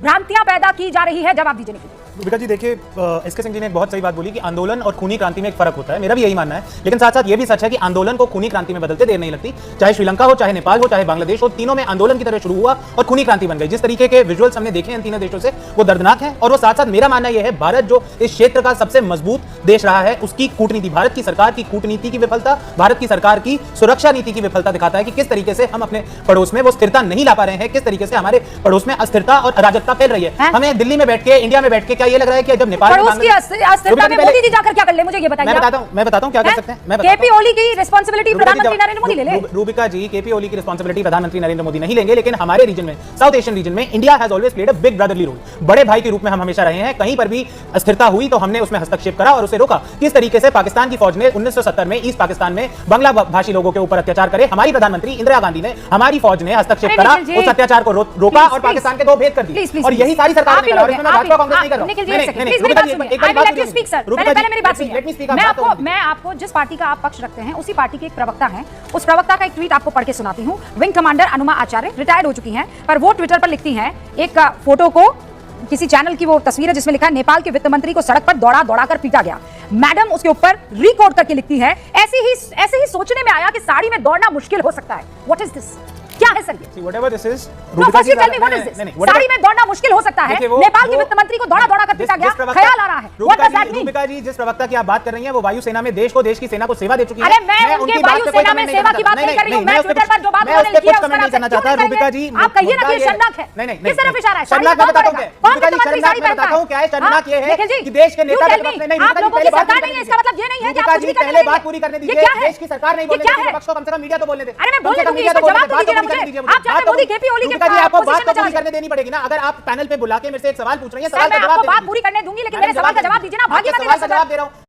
भ्रांतियां पैदा की जा रही है। जवाब दीजिए निखिल। रूबिका जी देखिए, एसके सिंह जी ने एक बहुत सही बात बोली कि आंदोलन और खूनी क्रांति में एक फर्क होता है। मेरा भी यही मानना है, लेकिन साथ साथ ये भी सच है कि आंदोलन को खूनी क्रांति में बदलते देर नहीं लगती। चाहे श्रीलंका हो, चाहे नेपाल हो, चाहे बांग्लादेश हो, तीनों में आंदोलन की तरह शुरू हुआ और खूनी क्रांति बन गई। जिस तरीके के विजुअल्स हमने देखे इन तीनों देशों से, वो दर्दनाक है। और वो साथ साथ मेरा मानना यह है, भारत जो इस क्षेत्र का सबसे मजबूत देश रहा है, उसकी कूटनीति, भारत की सरकार की कूटनीति की विफलता, भारत की सरकार की सुरक्षा नीति की विफलता दिखाता है कि किस तरीके से हम अपने पड़ोस में वो स्थिरता नहीं ला पा रहे हैं, किस तरीके से हमारे पड़ोस में अस्थिरता और अराजकता फैल रही है। हमें दिल्ली में बैठ के, इंडिया में बैठ के क्या ये लग रहा है कि जब नेपाल अस्थिरता में मोदी जी जाकर क्या कर ले, मुझे ये बताइए। मैं बताता हूं क्या कर सकते हैं। केपी ओली की रिस्पांसिबिलिटी प्रधानमंत्री नरेंद्र मोदी ले ले। रूबिका जी, केपी ओली की रिस्पांसिबिलिटी प्रधानमंत्री नरेंद्र मोदी नहीं लेंगे, लेकिन हमारे रीजन में, साउथ एशियन रीजन में, India has always played a big brotherly role. बड़े भाई के रूप में हम हमेशा रहे हैं। कहीं पर भी अस्थिरता हुई तो हमने उसमें हस्तक्षेप करा और उसे रोका। किस तरीके से पाकिस्तान की फौज ने 1970 में ईस्ट पाकिस्तान में बांग्ला भाषी लोगों के ऊपर अत्याचार करे, हमारी प्रधानमंत्री इंदिरा गांधी ने, हमारी फौज ने हस्तक्षेप करा, उस अत्याचार को रोका और पाकिस्तान के दो भेद कर दिए। और यही सारी सरकार ने करा और इसमें मैं भाजपा कांग्रेस नहीं कर रहा हूं। मैं आपको जिस पार्टी का आप पक्ष रखते हैं उसी पार्टी के एक प्रवक्ता हैं, उस प्रवक्ता का एक ट्वीट आपको पढ़ के सुनाती हूं। विंग कमांडर अनुमा आचार्य रिटायर्ड हो चुकी हैं, पर वो ट्विटर पर लिखती हैं एक फोटो को, किसी चैनल की वो तस्वीर है जिसमें लिखा है नेपाल के वित्त मंत्री को सड़क पर दौड़ा कर पीटा गया। मैडम उसके ऊपर रिकॉर्ड करके लिखती है, ऐसे ही सोचने में आया कि साड़ी में दौड़ना मुश्किल हो सकता है। What is this? क्या है सर ये? Whatever this is, साड़ी में दौड़ना मुश्किल हो सकता है। नेपाल के वित्त मंत्री को दौड़ा कर पीटा गया, ख्याल आ रहा है। What does that mean? Rubika जी, जिस प्रवक्ता की आप बात कर रही हैं वो वायुसेना में देश की सेना को सेवा दे चुकी है। अरे मैं उनके वायुसेना में सेवा की बात नहीं कर रही हूं। मैं ट्विटर पर जो बात उन्होंने लिखी है उस पर करना चाहता है। रूबिका जी, आप कहिए ना कि शर्मनाक है। नहीं, किस तरफ इशारा है? शर्मनाक मैं बताता हूं। रूबिका जी, शर्मनाक मैं बताता हूं क्या है। शर्मनाक ये है कि देश के नेता के पक्ष में नहीं, आप लोगों की सरकार नहीं है, इसका मतलब ये नहीं है कि आप कुछ भी पहले बात पूरी करने दीजिए। देश की सरकार नहीं बोलने देती, पक्ष को कम से कम मीडिया तो बोलने दे। अरे मैं बोलने दूंगी, इसका जवाब तो दीजिए मुझे। आप चाहते मोदी केपी ओली के आपको बात तो पूरी करने देनी पड़ेगी ना। अगर आप पैनल पे बुला के मेरे से एक सवाल पूछ रही हैं, सवाल का जवाब बात पूरी करने दूंगी, लेकिन मेरे सवाल का जवाब दीजिए ना। भागिए, मैं सवाल का जवाब दे रहा हूं।